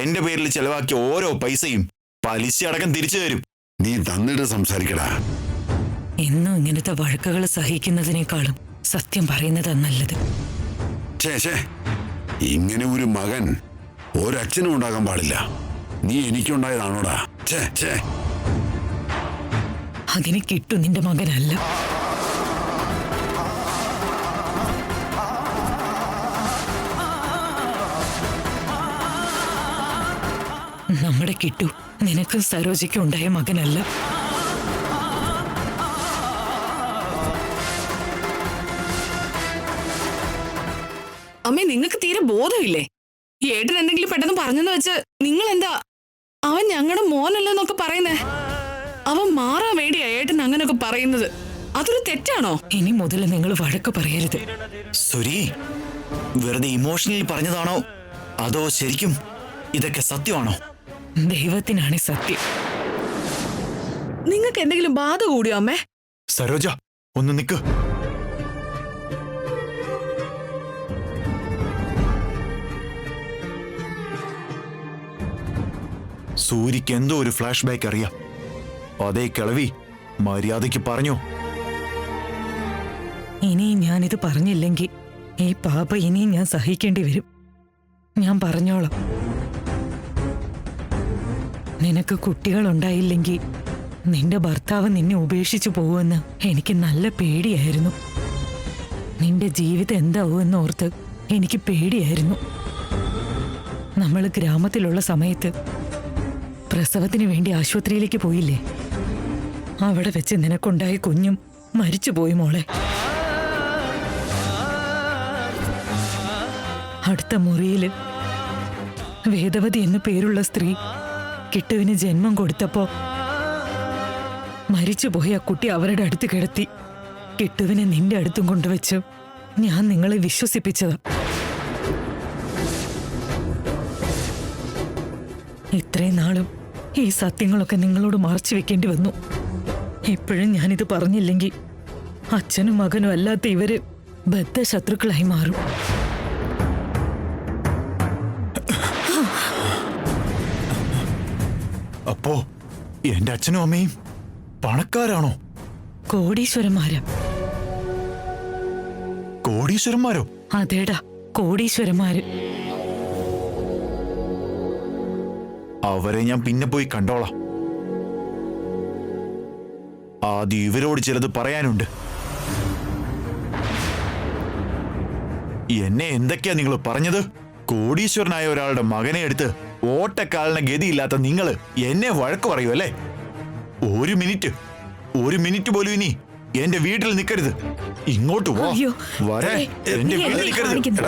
എന്റെ പേരിൽ ചെലവാക്കിയ ഓരോ പൈസയും പലിശ അടക്കം തിരിച്ചു തരും. നീ തന്നിട്ട് സംസാരിക്കടാ. എന്നും ഇങ്ങനത്തെ വഴക്കുകൾ സഹിക്കുന്നതിനേക്കാളും സത്യം പറയുന്നതാ നല്ലത്. ഇങ്ങനെ ഒരു മകൻ ഒരച്ഛനും ഉണ്ടാകാൻ പാടില്ല. നീ എനിക്കുണ്ടായതാണോടാ? അതിന് കിട്ടു നിന്റെ മകനല്ല. നമ്മുടെ കിട്ടു നിനക്കും സരോജയ്ക്കും ഉണ്ടായ മകനല്ല. അമ്മേ, നിങ്ങൾക്ക് തീരെ ബോധമില്ലേ? ഏട്ടൻ എന്തെങ്കിലും പെട്ടെന്ന് പറഞ്ഞെന്ന് വെച്ച് നിങ്ങൾ എന്താ അവൻ ഞങ്ങളുടെ മോനല്ലെന്നൊക്കെ പറയുന്നേ? അവൻ മാറാൻ വേണ്ടിയാ ഏട്ടൻ അങ്ങനെയൊക്കെ പറയുന്നത്. അതൊരു തെറ്റാണോ? ഇനി മുതൽ നിങ്ങൾ വഴക്ക് പറയരുത്. സുരി, വെറുതെ ഇമോഷണലി പറഞ്ഞതാണോ അതോ ശരിക്കും ഇതൊക്കെ സത്യമാണോ? ദൈവത്തിനാണ് സത്യം. നിങ്ങൾക്ക് എന്തെങ്കിലും ബാധ കൂടിയോ അമ്മേ? സരോജ, ഒന്ന് നിക്ക്. സൂര്യക്ക് എന്തോ ഒരു ഫ്ലാഷ് ബാക്ക് അറിയാം. അതേ കിളവി മര്യാദയ്ക്ക് പറഞ്ഞു. ഇനിയും ഞാനിത് പറഞ്ഞില്ലെങ്കിൽ ഈ പാപ ഇനിയും ഞാൻ സഹിക്കേണ്ടി വരും. ഞാൻ പറഞ്ഞോളാം. നിനക്ക് കുട്ടികളുണ്ടായില്ലെങ്കിൽ നിന്റെ ഭർത്താവ് നിന്നെ ഉപേക്ഷിച്ചു പോവുമെന്ന് എനിക്ക് നല്ല പേടിയായിരുന്നു. നിന്റെ ജീവിതം എന്താവുമെന്ന് ഓർത്ത് എനിക്ക് പേടിയായിരുന്നു. നമ്മൾ ഗ്രാമത്തിലുള്ള സമയത്ത് പ്രസവത്തിന് വേണ്ടി ആശുപത്രിയിലേക്ക് പോയില്ലേ? അവിടെ വെച്ച് നിനക്കുണ്ടായ കുഞ്ഞും മരിച്ചുപോയി മോളെ. അടുത്ത മുറിയില് വേദവതി എന്നു പേരുള്ള സ്ത്രീ കിട്ടുവിന് ജന്മം കൊടുത്തപ്പോ മരിച്ചുപോയ ആ കുട്ടി അവരുടെ അടുത്ത് കിടത്തി. കിട്ടുവിനെ നിന്റെ അടുത്തും കൊണ്ടുവച്ച് ഞാൻ നിങ്ങളെ വിശ്വസിപ്പിച്ചതാ. ഇത്രയും നാളും ഈ സത്യങ്ങളൊക്കെ നിങ്ങളോട് മറച്ചു വെക്കേണ്ടി വന്നു. ഇപ്പോഴും ഞാനിത് പറഞ്ഞില്ലെങ്കിൽ അച്ഛനും മകനും അല്ലാത്ത ഇവര് ബദ്ധശത്രുക്കളായി മാറും. അപ്പോ എന്റെ അച്ഛനും അമ്മയും പണക്കാരാണോ? കോടീശ്വരന്മാരാ. കോടീശ്വരന്മാരോ? അതേടാ, കോടീശ്വരന്മാര്. അവരെ ഞാൻ പിന്നെ പോയി കണ്ടോളാം. ആദ്യം ഇവരോട് ചിലത് പറയാനുണ്ട്. എന്നെ എന്തൊക്കെയാ നിങ്ങൾ പറഞ്ഞത്? കോടീശ്വരനായ ഒരാളുടെ മകനെ എടുത്ത് ഓട്ടക്കാലിന് ഗതിയില്ലാത്ത നിങ്ങള് എന്നെ വഴക്ക് പറയൂ അല്ലേ? ഒരു മിനിറ്റ് പോലും ഇനി എന്റെ വീട്ടിൽ നിൽക്കരുത്. ഇങ്ങോട്ട് പോ. വരെ എന്റെ വീട്ടിൽ നിൽക്കരുത്.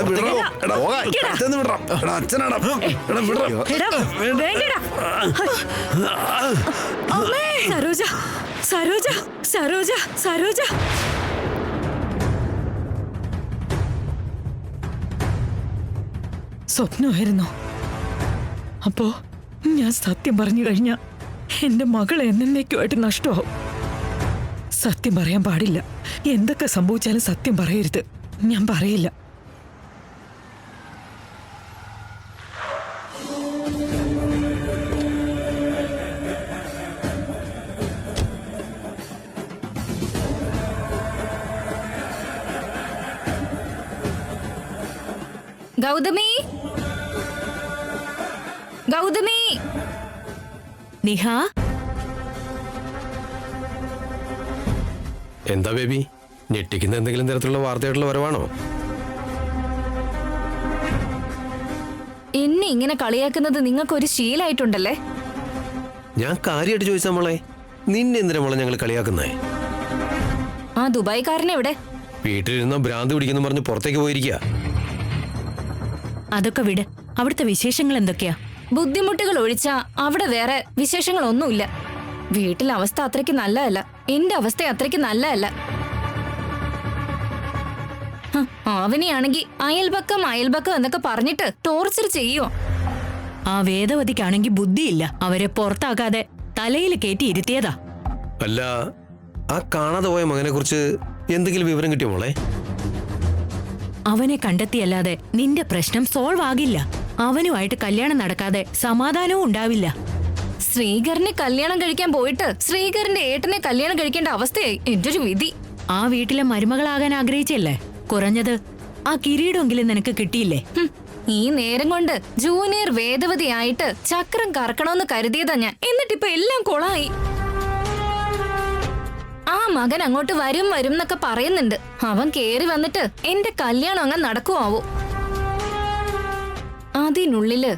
സരോജ, സരോജ, സരോജ, സരോജ. സ്വപ്നമായിരുന്നോ? അപ്പോ ഞാൻ സത്യം പറഞ്ഞു കഴിഞ്ഞ എന്റെ മകൾ എന്നേക്കുമായിട്ട് നഷ്ടമാവും. സത്യം പറയാൻ പാടില്ല. എന്തൊക്കെ സംഭവിച്ചാലും സത്യം പറയരുത്. ഞാൻ പറയില്ല. ഗൗതമി, ഗൗതമി. നിഹ, എന്താ ബേബി, ഞെട്ടിക്കുന്ന എന്തെങ്കിലും തരത്തിലുള്ള വാർത്തയായിട്ടുള്ള വരവാണോ? എന്നെ ഇങ്ങനെ കളിയാക്കുന്നത് നിങ്ങൾക്കൊരു ശീലായിട്ടുണ്ടല്ലേ? ഞാൻ കാര്യമായിട്ട് ചോദിച്ചാ മോളെ, നിന്നെ എന്തിനാ മോളെ ഞങ്ങൾ കളിയാക്കുന്നേ? ആ ദുബായ്ക്കാരനെ എവിടെ? വീട്ടിലിരുന്ന ഭ്രാന്ത് പിടിക്കുന്നു പറഞ്ഞ് പുറത്തേക്ക് പോയിരിക്കുക. അതൊക്കെ വിട്. അവിടുത്തെ വിശേഷങ്ങൾ എന്തൊക്കെയാ? ബുദ്ധിമുട്ടുകൾ ഒഴിച്ചാ അവിടെ വേറെ വിശേഷങ്ങളൊന്നുമില്ല. വീട്ടിലെ അവസ്ഥ അത്രയ്ക്ക് നല്ലതല്ല. എന്റെ അവസ്ഥ അത്രയ്ക്ക് നല്ലതല്ല. അവനെയാണെങ്കി അയൽപക്കം എന്നൊക്കെ പറഞ്ഞിട്ട് ടോർച്ചർ ചെയ്യുവോ? ആ വേദവതിക്കാണെങ്കിൽ ബുദ്ധിയില്ല. അവരെ പുറത്താക്കാതെ തലയിൽ കയറ്റി ഇരുത്തിയതാ. അല്ല, ആ കാണാതെ പോയ മകനെ കുറിച്ച് എന്തെങ്കിലും വിവരം കിട്ടിയോ മോളെ? അവനെ കണ്ടെത്തിയല്ലാതെ നിന്റെ പ്രശ്നം സോൾവ് ആകില്ല. അവനുമായിട്ട് കല്യാണം നടക്കാതെ സമാധാനവും ഉണ്ടാവില്ല. ശ്രീകരനെ കല്യാണം കഴിക്കാൻ പോയിട്ട് ശ്രീകരന്റെ ഏട്ടനെ കല്യാണം കഴിക്കേണ്ട അവസ്ഥയായി എന്റെ ഒരു വിധി. ആ വീട്ടിലെ മരുമകളാകാൻ ആഗ്രഹിച്ചല്ലേ? കുറഞ്ഞത് ആ കിരീടമെങ്കിലും നിനക്ക് കിട്ടിയില്ലേ? ഹും, ഈ നേരം കൊണ്ട് ജൂനിയർ വേദവതിയായിട്ട് ചക്രം കറക്കണമെന്ന് കരുതിയതാ ഞാൻ. എന്നിട്ടിപ്പൊ എല്ലാം കൊളായി. ആ മകൻ അങ്ങോട്ട് വരും വരും എന്നൊക്കെ പറയുന്നുണ്ട്. അവൻ കേറി വന്നിട്ട് എന്റെ കല്യാണം അങ്ങ് നടക്കുവാവോ? അതിനുള്ളില്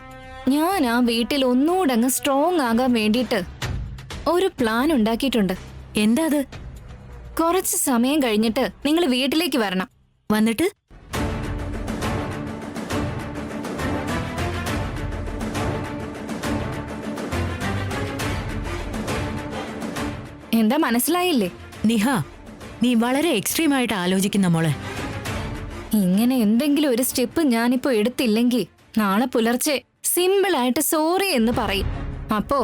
ഞാൻ ആ വീട്ടിൽ ഒന്നുകൂടെ അങ്ങ് സ്ട്രോങ് ആകാൻ വേണ്ടിയിട്ട് ഒരു പ്ലാൻ ഉണ്ടാക്കിയിട്ടുണ്ട്. എന്താ അത്? കുറച്ച് സമയം കഴിഞ്ഞിട്ട് നിങ്ങൾ വീട്ടിലേക്ക് വരണം. വന്നിട്ട് എന്താ മനസ്സിലായില്ലേ? നിഹ, നീ വളരെ എക്സ്ട്രീം ആയിട്ട് ആലോചിക്കുന്ന മോളെ. ഇങ്ങനെ എന്തെങ്കിലും ഒരു സ്റ്റെപ്പ് ഞാനിപ്പോ എടുത്തില്ലെങ്കിൽ നാളെ പുലർച്ചെ സിമ്പിൾ ആയിട്ട് സോറി എന്ന് പറയും. അപ്പോ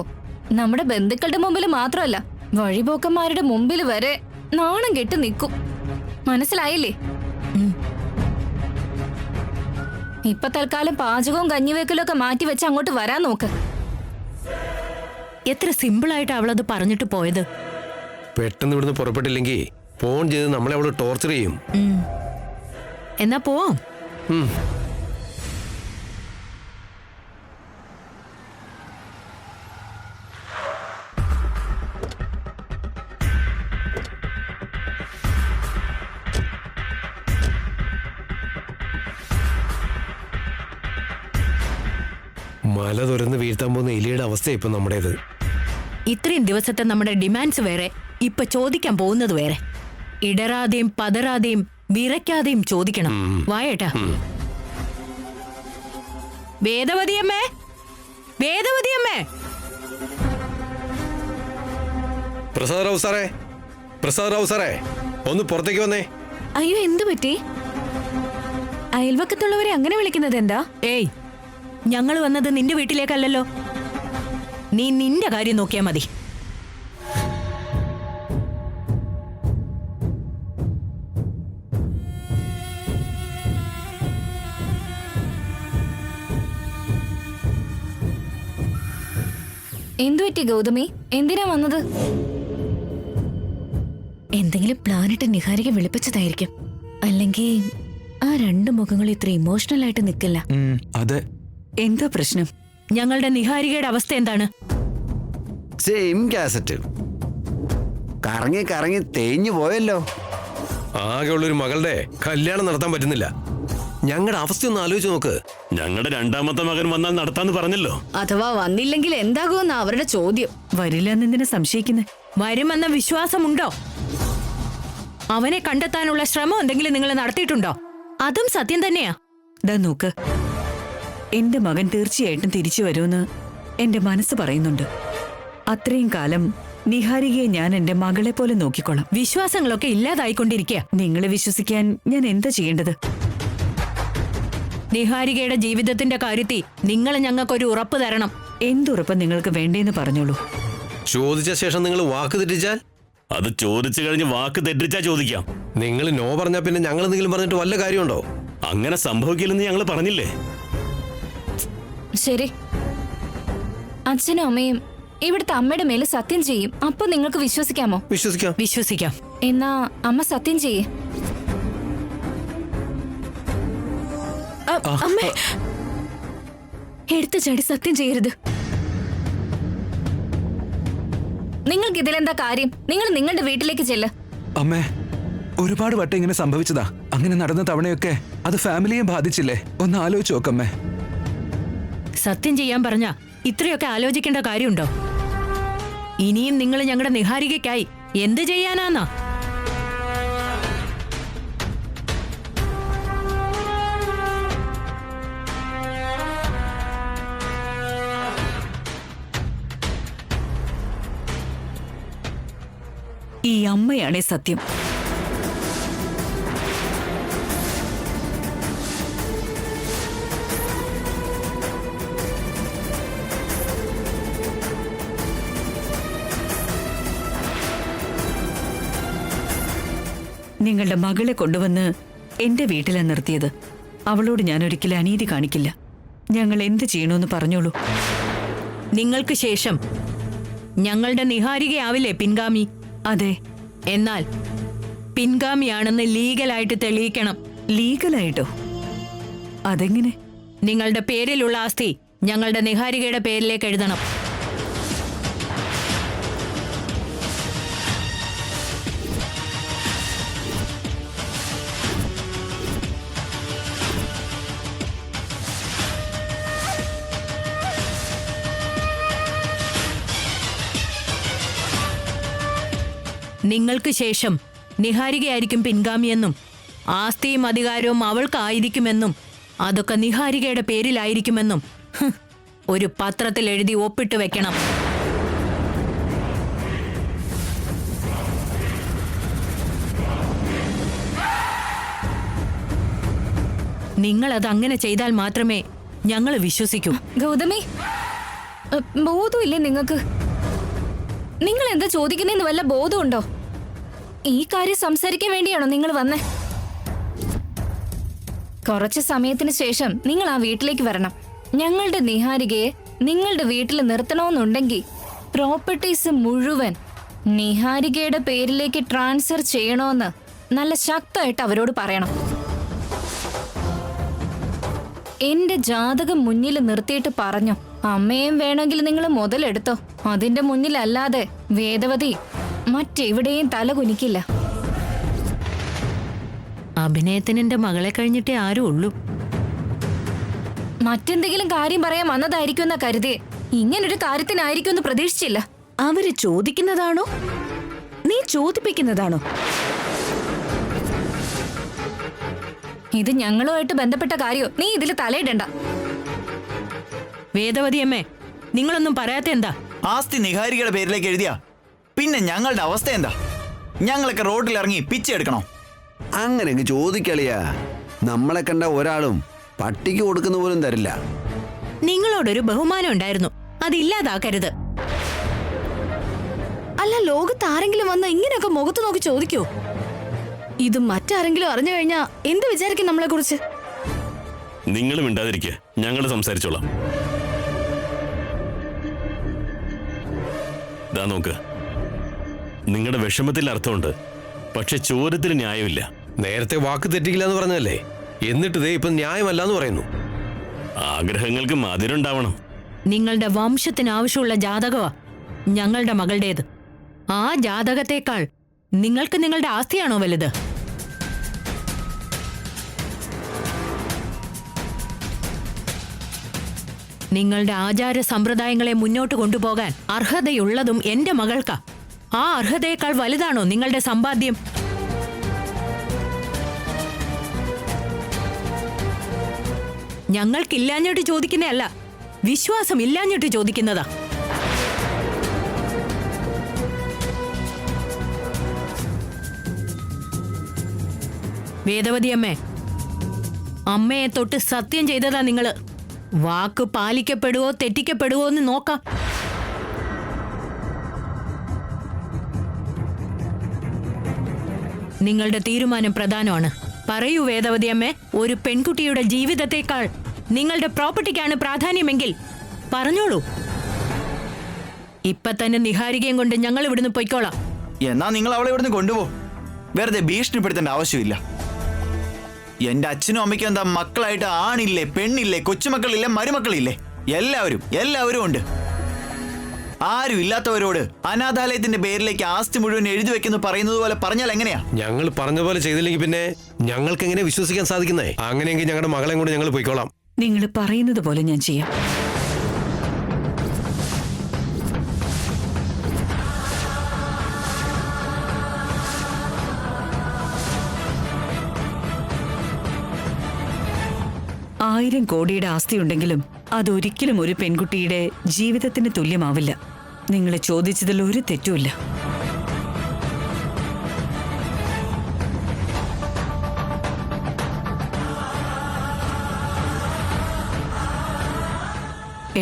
നമ്മുടെ ബന്ധുക്കളുടെ മുമ്പിൽ മാത്രമല്ല, വഴിപോക്കന്മാരുടെ മുമ്പിൽ വരെ നാണം കെട്ട് നിൽക്കും. മനസ്സിലായില്ലേ? ഇപ്പൊ തൽക്കാലം പാചകവും കഞ്ഞിവെക്കലും ഒക്കെ മാറ്റി വെച്ച് അങ്ങോട്ട് വരാൻ നോക്ക്. എത്ര സിമ്പിളായിട്ട് അവളത് പറഞ്ഞിട്ട് പോയത്. പെട്ടെന്ന് ഇവിടുന്ന് പുറപ്പെട്ടില്ലെങ്കിൽ ഫോൺ ചെയ്ത് നമ്മളെ അവള് ടോർച്ചർ ചെയ്യും. എന്നാ പോവാം. ഉം. മല തുറന്ന് വീഴ്ത്താൻ പോകുന്ന എലിയുടെ അവസ്ഥ ഇപ്പൊ നമ്മുടേത്. ഇത്രയും ദിവസത്തെ നമ്മുടെ ഡിമാൻഡ്സ് വേറെ, ഇപ്പൊ ചോദിക്കാൻ പോകുന്നത് വേറെ. ഇടറാതെയും പതറാതെയും വിറയ്ക്കാതെയും ചോദിക്കണം. വായേട്ടാ. വേദവതിയമ്മേ, വേദവതിയമ്മേ. പ്രസാദ് റാവു സാറേ, പ്രസാദ് റാവു സാറേ, ഒന്ന് പുറത്തേക്ക് വന്നേ. അയ്യോ, എന്തു പറ്റി? അയൽവക്കത്തുള്ളവരെ അങ്ങനെ വിളിക്കുന്നത് എന്താ? ഏയ്, ഞങ്ങൾ വന്നത് നിന്റെ വീട്ടിലേക്കല്ലല്ലോ. നീ നിന്റെ കാര്യം നോക്കിയാ മതി. എന്തു പറ്റി ഗൗതമി? എന്തിനാ വന്നത്? എന്തെങ്കിലും പ്ലാനിട്ട് നിഹാരിക വിളിപ്പിച്ചതായിരിക്കും. അല്ലെങ്കിൽ ആ രണ്ട് മുഖങ്ങൾ ഇത്ര ഇമോഷണൽ ആയിട്ട് നിൽക്കില്ല. അതെ. എന്താ പ്രശ്നം? ഞങ്ങളുടെ നിഹാരികയുടെ അവസ്ഥ എന്താണ്? സെയിം കാസറ്റ് കറങ്ങി കറങ്ങി തേഞ്ഞു പോയല്ലോ. ആകെയുള്ളൊരു മകളുടെ കല്യാണം നടത്താൻ പറ്റുന്നില്ല. ഞങ്ങളുടെ അവസ്ഥയൊന്ന് ആലോചിച്ച് നോക്ക്. ഞങ്ങളുടെ രണ്ടാമത്തെ മകൻ വന്നാൽ നടത്താന്ന് പറഞ്ഞല്ലോ. അഥവാ വന്നില്ലെങ്കിൽ എന്താകുമെന്ന അവരുടെ ചോദ്യം. വരില്ലെന്ന് എന്തിനാ സംശയിക്കുന്നേ? വരുമെന്ന വിശ്വാസമുണ്ടോ? അവനെ കണ്ടെത്താനുള്ള ശ്രമം എന്തെങ്കിലും നിങ്ങൾ നടത്തിയിട്ടുണ്ടോ? അതും സത്യം തന്നെയാ. ദാ നോക്ക്, എന്റെ മകൻ തീർച്ചയായിട്ടും തിരിച്ചു വരുമെന്ന് എന്റെ മനസ്സ് പറയുന്നുണ്ട്. അത്രയും കാലം നിഹാരികയെ ഞാൻ എന്റെ മകളെ പോലെ നോക്കിക്കോളാം. വിശ്വാസങ്ങളൊക്കെ ഇല്ലാതായിക്കൊണ്ടിരിക്കുക. നിങ്ങളെ വിശ്വസിക്കാൻ ഞാൻ എന്താ ചെയ്യേണ്ടത്? നിഹാരികയുടെ ജീവിതത്തിന്റെ കാര്യത്തിൽ നിങ്ങൾ ഞങ്ങൾക്കൊരു ഉറപ്പ് തരണം. എന്തുറപ്പ് നിങ്ങൾക്ക് വേണ്ടേന്ന് പറഞ്ഞോളൂ. ചോദിച്ച ശേഷം നിങ്ങൾ വാക്ക് തെറ്റിച്ചാൽ? അത് ചോദിച്ചു കഴിഞ്ഞ് വാക്ക് തെറ്റിച്ചാ ചോദിക്കാം. നിങ്ങൾ നോ പറഞ്ഞാൽ പിന്നെ ഞങ്ങൾ എന്തെങ്കിലും പറഞ്ഞിട്ട് വല്ല കാര്യമുണ്ടോ? അങ്ങനെ സംഭവിക്കില്ലെന്ന് ഞങ്ങൾ പറഞ്ഞില്ലേ? ശരി, അച്ഛനും അമ്മയും ഇവിടുത്തെ അമ്മയുടെ മേല് സത്യം ചെയ്യും. അപ്പൊ നിങ്ങൾക്ക് വിശ്വസിക്കാമോ? വിശ്വസിക്കാം. വിശ്വസിക്കാം. എന്നാ അമ്മ സത്യം ചെയ്യേ. അമ്മേ, എടുത്തു ചാടി സത്യം ചെയ്യരുത്. നിങ്ങൾക്ക് ഇതിലെന്താ കാര്യം? നിങ്ങൾ നിങ്ങളുടെ വീട്ടിലേക്ക് ചെല്ല്. അമ്മേ, ഒരുപാട് വട്ടം ഇങ്ങനെ സംഭവിച്ചതാ. അങ്ങനെ നടന്ന തവണയൊക്കെ അത് ഫാമിലിയെ ബാധിച്ചില്ലേ? ഒന്ന് ആലോചിച്ച് നോക്കമ്മേ. സത്യം ചെയ്യാൻ പറഞ്ഞ ഇത്രയൊക്കെ ആലോചിക്കേണ്ട കാര്യമുണ്ടോ? ഇനിയും നിങ്ങൾ ഞങ്ങളുടെ നിഹാരികയ്ക്കായി എന്ത് ചെയ്യാനാന്നാ? ഈ അമ്മയാണേ സത്യം. നിങ്ങളുടെ മകളെ കൊണ്ടുവന്ന് എന്റെ വീട്ടിലാണ് നിർത്തിയത്. അവളോട് ഞാൻ ഒരിക്കലും അനീതി കാണിക്കില്ല. ഞങ്ങൾ എന്ത് ചെയ്യണമെന്ന് പറഞ്ഞോളൂ. നിങ്ങൾക്ക് ശേഷം ഞങ്ങളുടെ നിഹാരികയാവില്ലേ പിൻഗാമി? അതെ. എന്നാൽ പിൻഗാമിയാണെന്ന് ലീഗലായിട്ട് തെളിയിക്കണം. ലീഗലായിട്ടോ? അതെങ്ങനെ? നിങ്ങളുടെ പേരിലുള്ള ആസ്തി ഞങ്ങളുടെ നിഹാരികയുടെ പേരിലേക്ക് എഴുതണം. നിങ്ങൾക്ക് ശേഷം നിഹാരികയായിരിക്കും പിൻഗാമിയെന്നും ആസ്തിയും അധികാരവും അവൾക്കായിരിക്കുമെന്നും അതൊക്കെ നിഹാരികയുടെ പേരിലായിരിക്കുമെന്നും ഒരു പത്രത്തിൽ എഴുതി ഒപ്പിട്ട് വെക്കണം. നിങ്ങളത് അങ്ങനെ ചെയ്താൽ മാത്രമേ ഞങ്ങൾ വിശ്വസിക്കൂ. ഗൗതമി, ബോധമില്ലേ നിങ്ങൾക്ക്? നിങ്ങൾ എന്താ ചോദിക്കുന്നേന്ന് വല്ല ബോധമുണ്ടോ? ഈ കാര്യം സംസാരിക്കാൻ വേണ്ടിയാണോ നിങ്ങൾ വന്നേ? കുറച്ച് സമയത്തിന് ശേഷം നിങ്ങൾ ആ വീട്ടിലേക്ക് വരണം. ഞങ്ങളുടെ നിഹാരികയെ നിങ്ങളുടെ വീട്ടിൽ നിർത്തണമെന്നുണ്ടെങ്കിൽ പ്രോപ്പർട്ടീസ് മുഴുവൻ നിഹാരികയുടെ പേരിലേക്ക് ട്രാൻസ്ഫർ ചെയ്യണമെന്ന് നല്ല ശക്തമായിട്ട് അവരോട് പറയണം. എന്റെ ജാതകം മുന്നിൽ നിർത്തിയിട്ട് പറഞ്ഞു, അമ്മയും വേണമെങ്കിൽ നിങ്ങൾ മുതലെടുത്തോ, അതിന്റെ മുന്നിലല്ലാതെ വേദവതി മറ്റെവിടെയും തല കുനിക്കില്ല. അഭിനയത്തിന് എന്റെ മകളെ കഴിഞ്ഞിട്ടേ ആരും ഉള്ളൂ. മറ്റെന്തെങ്കിലും കാര്യം പറയാൻ വന്നതായിരിക്കും എന്നാ കരുതിയേ. ഇങ്ങനൊരു കാര്യത്തിനായിരിക്കുമെന്ന് പ്രതീക്ഷിച്ചില്ല. അവര് ചോദിക്കുന്നതാണോ നീ ചോദിപ്പിക്കുന്നതാണോ? ഇത് ഞങ്ങളുമായിട്ട് ബന്ധപ്പെട്ട കാര്യോ, നീ ഇതിൽ തലയിടണ്ട. വേദവതി അമ്മേ, നിങ്ങളൊന്നും പറയാത്ത എന്താ? ആസ്തി നിഹാരികയുടെ പേരിലേക്ക് എഴുതിയാ പിന്നെ ഞങ്ങളുടെ അവസ്ഥ എന്താ? ഞങ്ങളൊക്കെ റോഡിൽ ഇറങ്ങി പിച്ചെടുക്കണോ? അങ്ങനെ അങ്ങ് ചോദിക്കളിയാ. നമ്മളെ കണ്ട ഒരാളും പട്ടിക്ക് കൊടുക്കുന്ന പോലും തരില്ല. നിങ്ങളോടൊരു ബഹുമാനം ഉണ്ടായിരുന്നു, അതില്ലാതാക്കരുത്. അല്ല, ലോകത്ത് ആരെങ്കിലും വന്ന് ഇങ്ങനെയൊക്കെ മുഖത്ത് നോക്കി ചോദിക്കോ? ഇത് മറ്റാരെങ്കിലും അറിഞ്ഞു കഴിഞ്ഞാ എന്ത് വിചാരിക്കും നമ്മളെ കുറിച്ച്? നിങ്ങൾ മിണ്ടാതിരിക്കുക, ഞങ്ങൾ സംസാരിച്ചോളാം. ദാ നോക്ക്, നിങ്ങളുടെ വിഷമത്തിൽ അർത്ഥമുണ്ട്, പക്ഷെ ചോദ്യത്തിന് ന്യായമില്ല. നേരത്തെ വാക്ക് തെറ്റിക്കില്ല എന്ന് പറഞ്ഞതല്ലേ, എന്നിട്ട് ദേ ഇപ്പം ന്യായമല്ല എന്ന് പറയുന്നു. ആഗ്രഹങ്ങൾക്ക് മധുരമുണ്ടാവണം. നിങ്ങളുടെ വംശത്തിന് ആവശ്യമുള്ള ജാതകമാ ഞങ്ങളുടെ മകളുടേത്. ആ ജാതകത്തേക്കാൾ നിങ്ങൾക്ക് നിങ്ങളുടെ ആസ്തിയാണോ വലുത്? നിങ്ങളുടെ ആചാര സമ്പ്രദായങ്ങളെ മുന്നോട്ട് കൊണ്ടുപോകാൻ അർഹതയുള്ളതും എന്റെ മകൾക്കാ. ആ അർഹതയേക്കാൾ വലുതാണോ നിങ്ങളുടെ സമ്പാദ്യം? ഞങ്ങൾക്കില്ലാഞ്ഞിട്ട് ചോദിക്കുന്നതല്ല, വിശ്വാസം ഇല്ലാഞ്ഞിട്ട് ചോദിക്കുന്നതാ. വേദവതി അമ്മേ, അമ്മയെ തൊട്ട് സത്യം ചെയ്തതാ നിങ്ങള്. വാക്ക് പാലിക്കപ്പെടുവോ തെറ്റിക്കപ്പെടുവോ എന്ന് നോക്കാം. നിങ്ങളുടെ തീരുമാനം പ്രധാനമാണ്. പറയൂ വേദവതി അമ്മേ, ഒരു പെൺകുട്ടിയുടെ ജീവിതത്തെക്കാൾ നിങ്ങളുടെ പ്രോപ്പർട്ടിക്കാണ് പ്രാധാന്യമെങ്കിൽ പറഞ്ഞോളൂ. ഇപ്പൊ തന്നെ നിഹാരികയും കൊണ്ട് ഞങ്ങൾ ഇവിടുന്ന് പൊയ്ക്കോളാം. എന്നാ നിങ്ങൾ അവളെ ഇവിടുന്ന് കൊണ്ടുപോ. വെറുതെ ഭീഷണിപ്പെടുത്തേണ്ട ആവശ്യമില്ല. എന്റെ അച്ഛനും അമ്മയ്ക്കും എന്താ മക്കളായിട്ട് ആണില്ലേ, പെണ്ണില്ലേ, കൊച്ചുമക്കളില്ലേ, മരുമക്കളില്ലേ? എല്ലാവരും ഉണ്ട്. ആരും ഇല്ലാത്തവരോട് അനാഥാലയത്തിന്റെ പേരിലേക്ക് ആസ്തി മുഴുവൻ എഴുതി വെക്കുന്നു പറയുന്നത് പോലെ പറഞ്ഞാൽ എങ്ങനെയാ? ഞങ്ങൾ പറഞ്ഞ പോലെ ചെയ്തില്ലെങ്കിൽ പിന്നെ ഞങ്ങൾക്ക് എങ്ങനെ വിശ്വസിക്കാൻ സാധിക്കുന്നേ? അങ്ങനെയെങ്കിൽ ഞങ്ങളുടെ മകളെയും കൊണ്ട് ഞങ്ങൾ പോയിക്കോളാം. നിങ്ങൾ പറയുന്നത് പോലെ ഞാൻ ചെയ്യാം. ആയിരം കോടിയുടെ ആസ്തിയുണ്ടെങ്കിലും അതൊരിക്കലും ഒരു പെൺകുട്ടിയുടെ ജീവിതത്തിന് തുല്യമാവില്ല. നിങ്ങളെ ചോദിച്ചതിൽ ഒരു തെറ്റുമില്ല.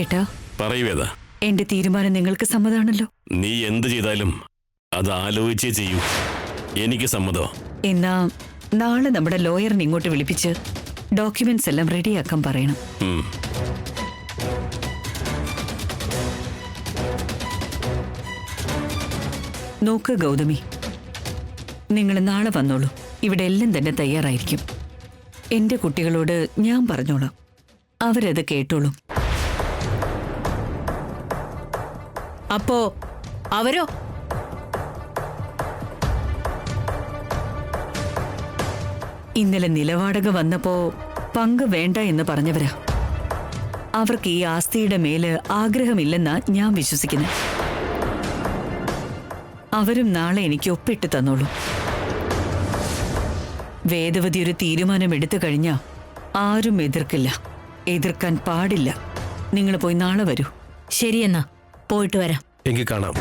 ഏട്ടാ, പറയൂ വേദ. എന്റെ തീരുമാനം നിങ്ങൾക്ക് സമ്മതാണല്ലോ? നീ എന്ത് ചെയ്താലും അത് ആലോചിച്ചേ ചെയ്യൂ. എനിക്ക് സമ്മതോ. എന്നാ നാളെ നമ്മുടെ ലോയറിനെ ഇങ്ങോട്ട് വിളിപ്പിച്ച് ഡോക്യുമെന്റ്സ് എല്ലാം റെഡിയാക്കാൻ പറയണം. നോക്ക് ഗൗതമി, നിങ്ങൾ നാളെ വന്നോളൂ. ഇവിടെ എല്ലാം തന്നെ തയ്യാറായിരിക്കും. എന്റെ കുട്ടികളോട് ഞാൻ പറഞ്ഞോളാം, അവരത് കേട്ടോളും. അപ്പോ അവരോ? ഇന്നലെ നിലവാടക വന്നപ്പോ പങ്ക് വേണ്ട എന്ന് പറഞ്ഞവരാ. അവർക്ക് ഈ ആസ്തിയുടെ മേല് ആഗ്രഹമില്ലെന്നാ ഞാൻ വിശ്വസിക്കുന്നത്. അവരും നാളെ എനിക്ക് ഒപ്പിട്ട് തന്നോളൂ. വേദവതി ഒരു തീരുമാനം എടുത്തു കഴിഞ്ഞാ ആരും എതിർക്കില്ല, എതിർക്കാൻ പാടില്ല. നിങ്ങൾ പോയി നാളെ വരൂ. ശരിയെന്നാ, പോയിട്ട് വരാം. എങ്കിൽ കാണാം.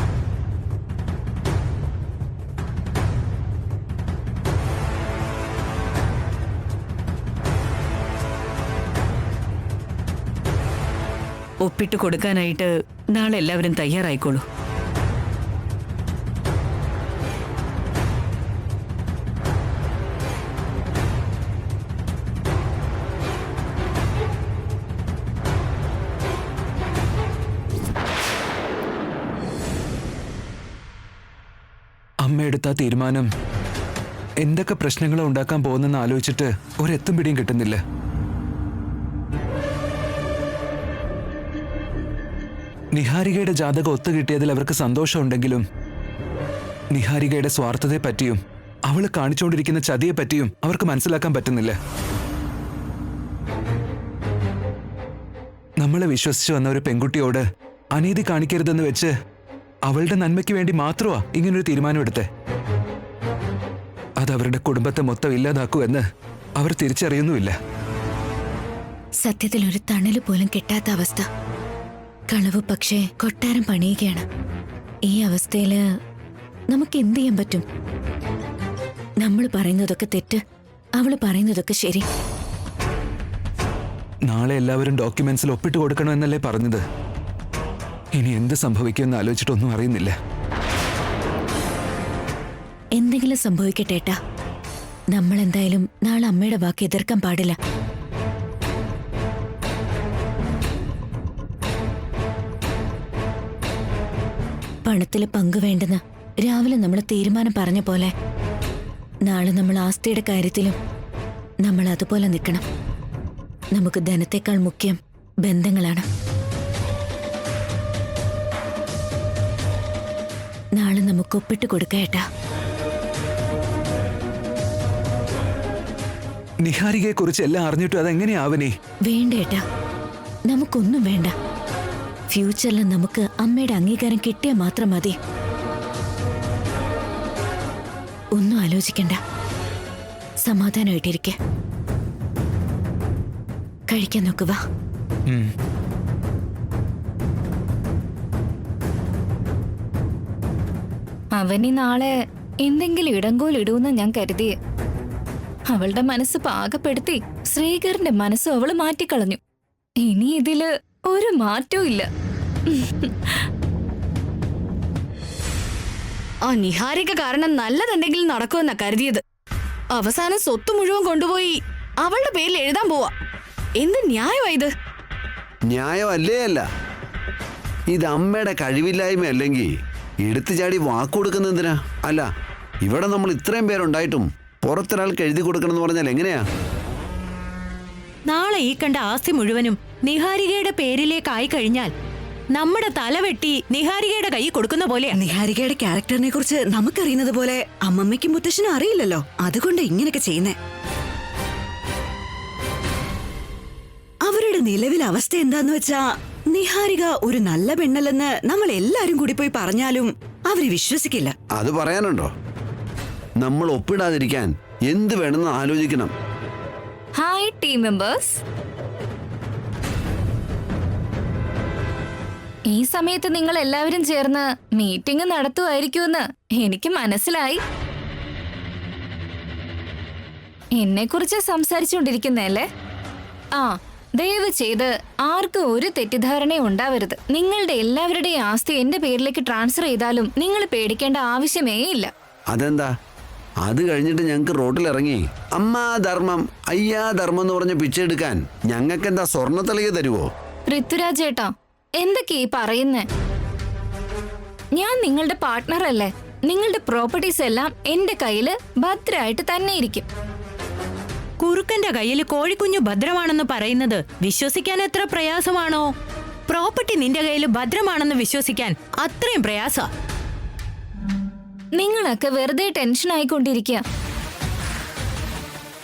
ഒപ്പിട്ട് കൊടുക്കാനായിട്ട് നാളെ എല്ലാവരും തയ്യാറായിക്കോളൂ. അമ്മ എടുത്ത തീരുമാനം എന്തൊക്കെ പ്രശ്നങ്ങളോ ഉണ്ടാക്കാൻ പോകുന്നെന്ന് ആലോചിച്ചിട്ട് ഒരെത്തും പിടിയും കിട്ടുന്നില്ല. നിഹാരികയുടെ ജാതകം ഒത്തുകിട്ടിയതിൽ അവർക്ക് സന്തോഷമുണ്ടെങ്കിലും നിഹാരികയുടെ സ്വാർത്ഥതയെപ്പറ്റിയും അവള് കാണിച്ചുകൊണ്ടിരിക്കുന്ന ചതിയെപ്പറ്റിയും അവർക്ക് മനസ്സിലാക്കാൻ പറ്റുന്നില്ല. നമ്മളെ വിശ്വസിച്ച് വന്ന ഒരു പെൺകുട്ടിയോട് അനീതി കാണിക്കരുതെന്ന് വെച്ച് അവളുടെ നന്മയ്ക്ക് വേണ്ടി മാത്രമാ ഇങ്ങനൊരു തീരുമാനമെടുത്തേ. അത് അവരുടെ കുടുംബത്തെ മൊത്തം ഇല്ലാതാക്കുമെന്ന് അവർ തിരിച്ചറിയുന്നുമില്ല. സത്യത്തിൽ ഒരു തണല് പോലും കിട്ടാത്ത അവസ്ഥ. കളവ് പക്ഷേ കൊട്ടാരം പണിയുകയാണ്. ഈ അവസ്ഥയില് നമുക്ക് എന്ത് ചെയ്യാൻ പറ്റും? നമ്മൾ പറയുന്നതൊക്കെ തെറ്റ്, അവള് പറയുന്നതൊക്കെ ശരി. നാളെ എല്ലാവരും ഡോക്യുമെന്റ്സിൽ ഒപ്പിട്ട് കൊടുക്കണമെന്നല്ലേ പറഞ്ഞത്. ഇനി എന്ത് സംഭവിക്കുമെന്ന് ആലോചിച്ചിട്ടൊന്നും അറിയുന്നില്ല. എന്തെങ്കിലും സംഭവിക്കട്ടെ ഏട്ടാ, നമ്മൾ എന്തായാലും നാളെ അമ്മയുടെ വാക്ക് എതിർക്കാൻ പാടില്ല. പണത്തില് പങ്ക് വേണ്ടെന്ന് രാവിലെ നമ്മൾ തീരുമാനം പറഞ്ഞ പോലെ നാളെ നമ്മൾ ആസ്തിയുടെ കാര്യത്തിലും നമ്മൾ അതുപോലെ നിൽക്കണം. നമുക്ക് ധനത്തെക്കാൾ മുഖ്യം ബന്ധങ്ങളാണ്. നാളെ നമുക്ക് ഒപ്പിട്ട് കൊടുക്കേട്ടാ. നിഹാരികയെ കുറിച്ച് എല്ലാം അറിഞ്ഞിട്ടും അതെങ്ങനെയാവനേ? വേണ്ടേട്ടാ, നമുക്കൊന്നും വേണ്ട. ഫ്യൂച്ചറിൽ നമുക്ക് അമ്മയുടെ അംഗീകാരം കിട്ടിയാൽ മാത്രം മതി. ഒന്നും ആലോചിക്കണ്ട, സമാധാനമായിട്ടിരിക്കെ. കഴിക്കാൻ നോക്കുക. അവനി നാളെ എന്തെങ്കിലും ഇടങ്കോലിടൂന്ന് ഞാൻ കരുതിയേ. അവളുടെ മനസ്സ് പാകപ്പെടുത്തി ശ്രീകറിന്റെ മനസ്സ് അവള് മാറ്റിക്കളഞ്ഞു. ഇനി ഇതില് ഒരു മാറ്റവും ഇല്ല. ആ നിഹാരിക കാരണം നല്ലതെന്തെങ്കിലും നടക്കുമെന്നാ കരുതിയത്. അവസാനം സ്വത്ത് മുഴുവൻ കൊണ്ടുപോയി അവളുടെ പേരിൽ എഴുതാൻ പോവാ. എന്ത് ന്യായമാ ഇത്? ന്യായമല്ലേ അല്ല, ഇത് അമ്മയുടെ കഴിവില്ലായ്മ അല്ലെങ്കിൽ എടുത്തു ചാടി വാക്കുകൊടുക്കുന്ന എന്തിനാ? അല്ല, ഇവിടെ നമ്മൾ ഇത്രയും പേരുണ്ടായിട്ടും പുറത്തൊരാൾക്ക് എഴുതി കൊടുക്കണം എന്ന് പറഞ്ഞാൽ എങ്ങനെയാ? നാളെ ഈ കണ്ട ആസ്തി മുഴുവനും നിഹാരികയുടെ പേരിലേക്കായി കഴിഞ്ഞാൽ നമ്മുടെ തലവെട്ടി നിഹാരികയുടെ കൈ കൊടുക്കുന്ന പോലെ. നിഹാരികയുടെ ക്യാരക്ടറിനെ കുറിച്ച് നമുക്കറിയുന്നത് പോലെ അമ്മമ്മയ്ക്കും മുത്തശ്ശനും അറിയില്ലല്ലോ. അതുകൊണ്ട് ഇങ്ങനെയൊക്കെ ചെയ്യുന്നേ. അവരുടെ നിലവിലെ അവസ്ഥ എന്താന്ന് വെച്ചാ നിഹാരിക ഒരു നല്ല പെണ്ണല്ലെന്ന് നമ്മൾ എല്ലാരും കൂടി പോയി പറഞ്ഞാലും അവര് വിശ്വസിക്കില്ല. അത് പറയാനുണ്ടോ? നമ്മൾ ഒപ്പിടാതിരിക്കാൻ എന്ത് വേണമെന്ന് ആലോചിക്കണം. Hi team members. ഈ സമയത്ത് നിങ്ങൾ എല്ലാവരും ചേർന്ന് മീറ്റിംഗ് നടത്തുമായിരിക്കുമെന്ന് എനിക്ക് മനസ്സിലായി. എന്നെക്കുറിച്ച് സംസാരിച്ചുകൊണ്ടിരിക്കുന്നല്ലേ? ആ, ദയവ് ചെയ്ത് ആർക്കും ഒരു തെറ്റിദ്ധാരണയും ഉണ്ടാവരുത്. നിങ്ങളുടെ എല്ലാവരുടെയും ആസ്തി എന്റെ പേരിലേക്ക് ട്രാൻസ്ഫർ ചെയ്താലും നിങ്ങൾ പേടിക്കേണ്ട ആവശ്യമേ ഇല്ല. അതെന്താ? അത് കഴിഞ്ഞിട്ട് ഞങ്ങൾക്ക് റോട്ടിലിറങ്ങി അമ്മാ ധർമ്മം അയ്യാ ധർമ്മം എന്ന് പറഞ്ഞ് പിച്ചെടുക്കാൻ ഞങ്ങൾക്ക് എന്താ സ്വർണ്ണത്തളിക തരുവോ? പൃഥ്വിരാജ് ചേട്ടാ എന്തൊക്കെ ഈ പറയുന്നേ? ഞാൻ നിങ്ങളുടെ പാർട്ട്ണർ അല്ലേ? നിങ്ങളുടെ പ്രോപ്പർട്ടീസ് എല്ലാം എന്റെ കയ്യില് ഭദ്രമായിട്ട് തന്നെ ഇരിക്കും. കുറുക്കന്റെ കയ്യിൽ കോഴിക്കുഞ്ഞു ഭദ്രമാണെന്ന് പറയുന്നത് വിശ്വസിക്കാൻ എത്ര പ്രയാസമാണോ? പ്രോപ്പർട്ടി നിന്റെ കയ്യിൽ ഭദ്രമാണെന്ന് വിശ്വസിക്കാൻ അത്രയും പ്രയാസ. നിങ്ങളൊക്കെ വെറുതെ ടെൻഷൻ ആയിക്കൊണ്ടിരിക്കുക.